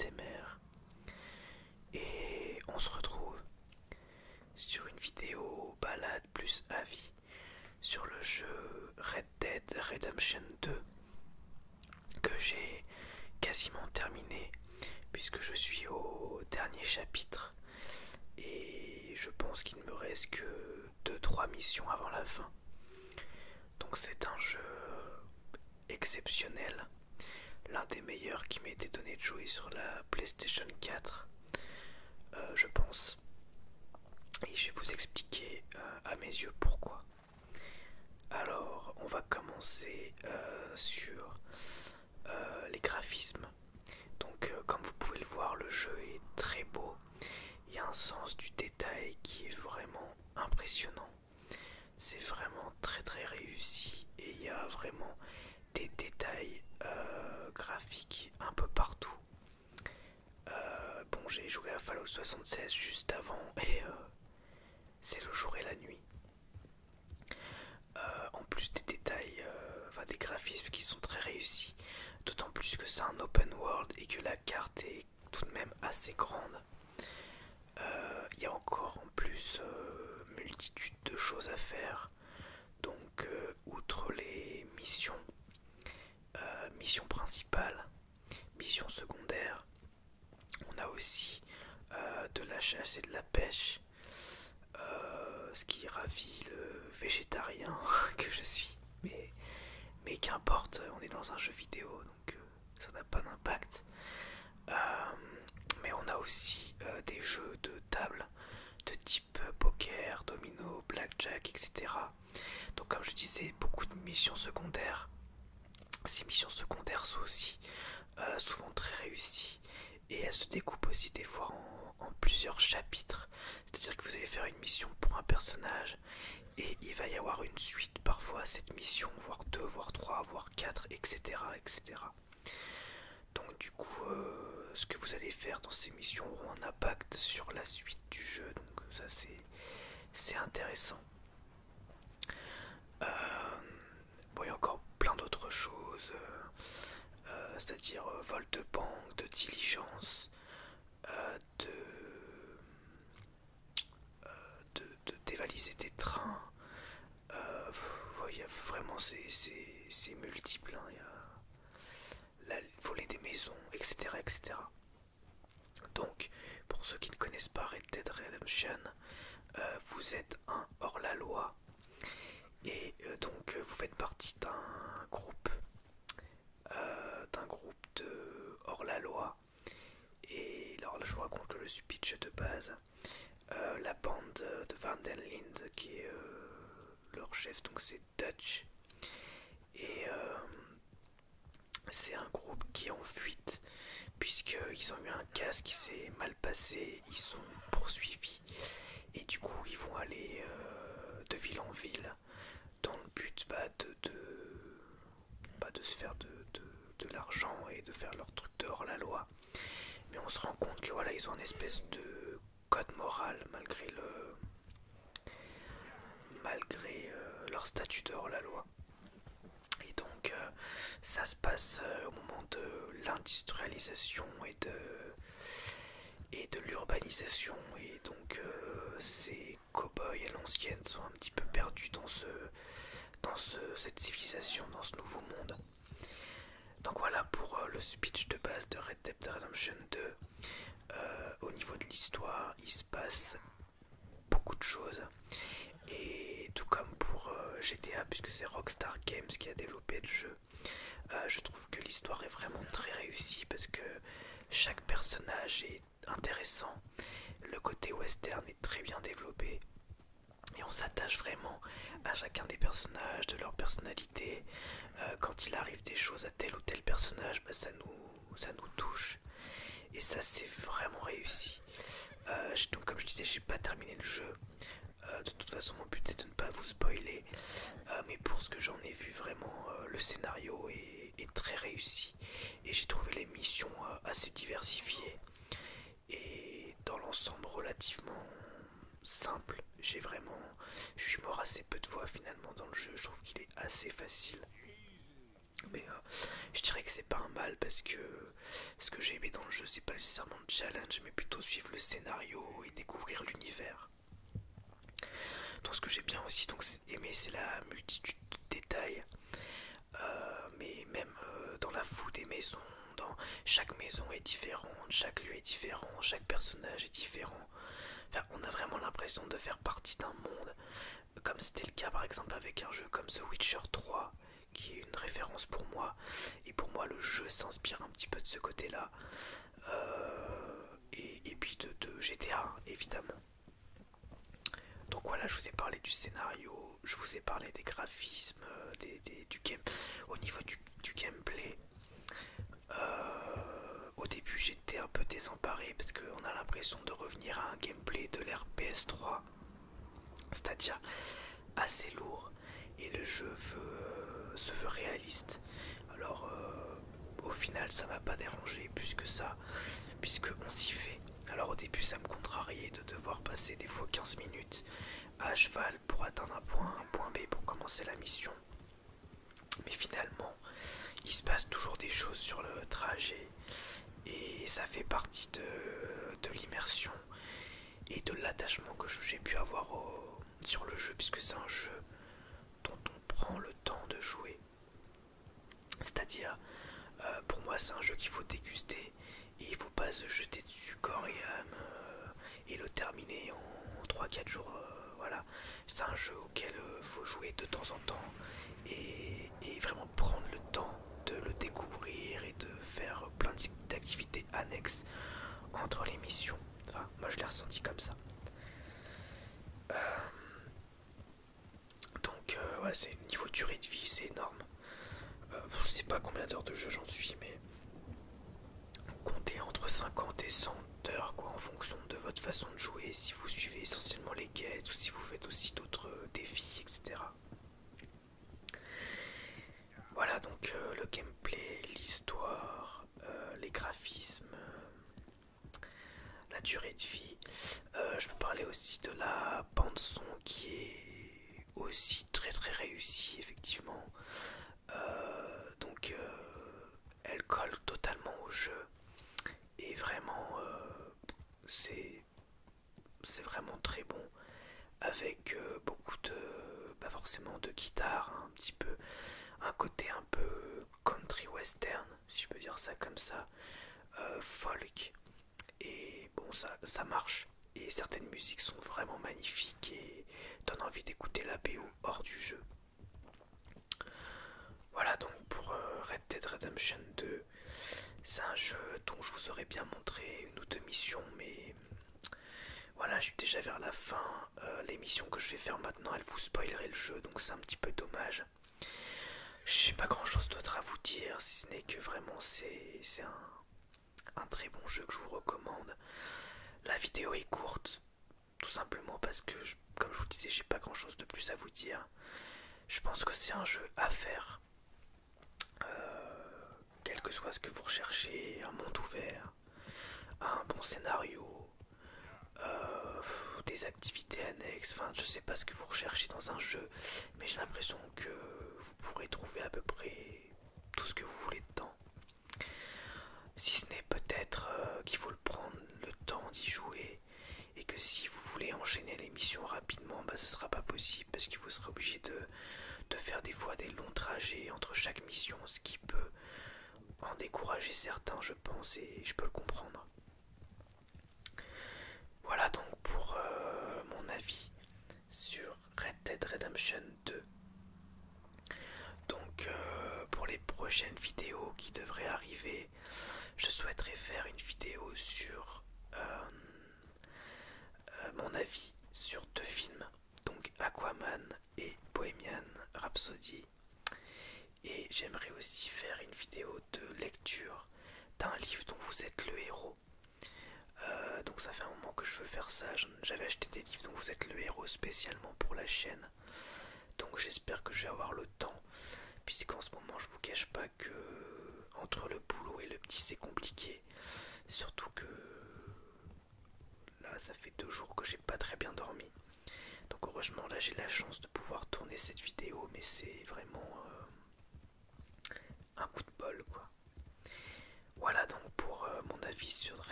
ASMR et on se retrouve sur une vidéo balade plus avis sur le jeu Red Dead Redemption 2 que j'ai quasiment terminé puisque je suis au dernier chapitre et je pense qu'il ne me reste que 2-3 missions avant la fin. Donc c'est un jeu exceptionnel, l'un des meilleurs qui m'a été donné de jouer sur la PlayStation 4, je pense. Et je vais vous expliquer à mes yeux pourquoi. Alors, on va commencer sur les graphismes. Donc, comme vous pouvez le voir, le jeu est très beau. Il y a un sens du détail qui est vraiment impressionnant. C'est vraiment très très réussi et il y a vraiment des détails graphiques un peu partout. Bon, j'ai joué à Fallout 76 juste avant et c'est le jour et la nuit. En plus des détails, enfin des graphismes qui sont très réussis, d'autant plus que c'est un open world et que la carte est tout de même assez grande. Il y a encore en plus multitude de choses à faire. Donc outre les missions principales, missions secondaires, on a aussi de la chasse et de la pêche, ce qui ravit le végétarien que je suis. Mais qu'importe, on est dans un jeu vidéo, donc ça n'a pas d'impact. Mais on a aussi des jeux de table de type poker, domino, blackjack, etc. Donc comme je disais, beaucoup de missions secondaires. Ces missions secondaires sont aussi souvent très réussies et elles se découpent aussi des fois en plusieurs chapitres. C'est-à-dire que vous allez faire une mission pour un personnage et il va y avoir une suite parfois à cette mission, voire 2, voire 3, voire 4, etc. etc. Donc du coup, ce que vous allez faire dans ces missions auront un impact sur la suite du jeu, donc ça c'est intéressant. Bon, il y a encore plein d'autres choses, c'est-à-dire vol de banque, de diligence, de, dévaliser des trains. Il y a vraiment c'est multiple, hein. Il y a voler des maisons, etc., etc. Donc, pour ceux qui ne connaissent pas Red Dead Redemption, vous êtes un hors-la-loi et donc vous faites partie d'un groupe de hors-la-loi. Et alors là, je vous raconte le speech de base. La bande de Van den Linde, qui est leur chef, donc c'est Dutch. Et c'est un groupe qui est en fuite, puisqu'ils ont eu un casse qui s'est mal passé, ils sont poursuivis. Et du coup, ils vont aller de ville en ville, dans le but de se faire de l'argent et de faire leur truc de hors-la-loi. Mais on se rend compte que voilà, ils ont une espèce de code moral malgré leur statut de hors-la-loi. Et donc ça se passe au moment de l'industrialisation et de l'urbanisation. Et donc ces cow-boys à l'ancienne sont un petit peu perdus dans cette civilisation, dans ce nouveau monde. Donc voilà pour le speech de base de Red Dead Redemption 2. Au niveau de l'histoire, il se passe beaucoup de choses. Et tout comme pour GTA, puisque c'est Rockstar Games qui a développé le jeu, je trouve que l'histoire est vraiment très réussie parce que chaque personnage est intéressant. Le côté western est très bien développé. Et on s'attache vraiment à chacun des personnages, de leur personnalité. Quand il arrive des choses à tel ou tel personnage, bah, ça nous touche. Et ça, c'est vraiment réussi. Donc comme je disais, j'ai pas terminé le jeu. De toute façon, mon but c'est de ne pas vous spoiler. Mais pour ce que j'en ai vu, vraiment, le scénario est très réussi. Et j'ai trouvé les missions assez diversifiées. Et dans l'ensemble, relativement simple. Je suis mort assez peu de fois finalement dans le jeu. Je trouve qu'il est assez facile. Mais je dirais que c'est pas un mal parce que ce que j'ai aimé dans le jeu, c'est pas nécessairement le challenge, mais plutôt suivre le scénario et découvrir l'univers. Donc ce que j'ai bien aussi aimé, c'est la multitude de détails. Mais même dans la foule des maisons, chaque maison est différente, chaque lieu est différent, chaque personnage est différent. Enfin, on a vraiment l'impression de faire partie d'un monde, comme c'était le cas par exemple avec un jeu comme The Witcher 3, qui est une référence pour moi. Et pour moi, le jeu s'inspire un petit peu de ce côté-là. Et puis de GTA, évidemment. Donc voilà, je vous ai parlé du scénario, je vous ai parlé des graphismes, du game. Au niveau du gameplay, au début j'étais un peu désemparé parce qu'on a l'impression de revenir à un gameplay de l'ère PS3, c'est-à-dire assez lourd, et le jeu se veut réaliste. Alors au final ça m'a pas dérangé plus que ça, puisque on s'y fait. Alors au début ça me contrariait de devoir passer des fois 15 minutes à cheval pour atteindre un point B pour commencer la mission. Mais finalement, il se passe toujours des choses sur le trajet et ça fait partie de l'immersion et de l'attachement que j'ai pu avoir sur le jeu, puisque c'est un jeu dont on prend le temps de jouer. C'est-à-dire, pour moi, c'est un jeu qu'il faut déguster et il faut pas se jeter dessus corps et âme et le terminer en 3-4 jours. Voilà, c'est un jeu auquel il faut jouer de temps en temps et vraiment prendre le temps de le découvrir et de faire plein d'activités annexes entre les missions. Enfin, moi je l'ai ressenti comme ça. Donc ouais, c'est niveau durée de vie, c'est énorme. Je sais pas combien d'heures de jeu j'en suis, mais comptez entre 50 et 100 heures quoi, en fonction de votre façon de jouer, si vous suivez essentiellement les quêtes ou si vous faites aussi d'autres défis, etc. Voilà donc le gameplay, l'histoire, les graphismes, la durée de vie. Je peux parler aussi de la bande son qui est aussi très très réussie effectivement. Elle colle totalement au jeu et vraiment c'est vraiment très bon avec beaucoup de pas forcément de guitare, hein, un petit peu un côté un peu country western si je peux dire ça comme ça, folk, et bon ça marche et certaines musiques sont vraiment magnifiques et donnent envie d'écouter la BO hors du jeu. Voilà donc pour Red Dead Redemption 2. C'est un jeu dont je vous aurais bien montré une ou deux missions, mais voilà, je suis déjà vers la fin. Les missions que je vais faire maintenant, elles vous spoileraient le jeu, donc c'est un petit peu dommage. J'ai pas grand chose d'autre à vous dire, si ce n'est que vraiment c'est un très bon jeu que je vous recommande. La vidéo est courte, tout simplement parce que, comme je vous disais, j'ai pas grand chose de plus à vous dire. Je pense que c'est un jeu à faire. Quel que soit ce que vous recherchez, un monde ouvert, un bon scénario, des activités annexes, enfin je sais pas ce que vous recherchez dans un jeu, mais j'ai l'impression que vous pourrez trouver à peu près tout ce que vous voulez dedans. Si ce n'est peut-être qu'il faut le prendre le temps d'y jouer et que si vous voulez enchaîner les missions rapidement, bah ce sera pas possible parce que vous serez obligé de faire des fois des longs trajets entre chaque mission, ce qui peut en décourager certains, je pense, et je peux le comprendre. Voilà donc pour mon avis sur Red Dead Redemption 2. Donc pour les prochaines vidéos qui devraient arriver, je souhaiterais faire une vidéo sur mon avis sur deux films, donc Aquaman et Bohemian Rhapsody. Et j'aimerais aussi faire une vidéo de lecture d'un livre dont vous êtes le héros. Donc ça fait un moment que je veux faire ça. J'avais acheté des livres dont vous êtes le héros spécialement pour la chaîne. Donc j'espère que je vais avoir le temps, puisqu'en ce moment je vous cache pas que entre le boulot et le petit c'est compliqué. Surtout que là ça fait 2 jours que j'ai pas très bien dormi. Donc heureusement là j'ai la chance de pouvoir tourner cette vidéo, mais c'est vraiment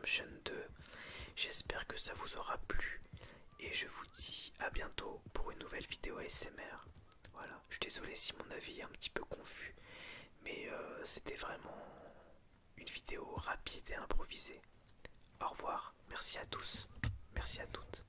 Redemption 2. J'espère que ça vous aura plu et je vous dis à bientôt pour une nouvelle vidéo ASMR. Voilà, je suis désolé si mon avis est un petit peu confus, mais c'était vraiment une vidéo rapide et improvisée. Au revoir, merci à tous, merci à toutes.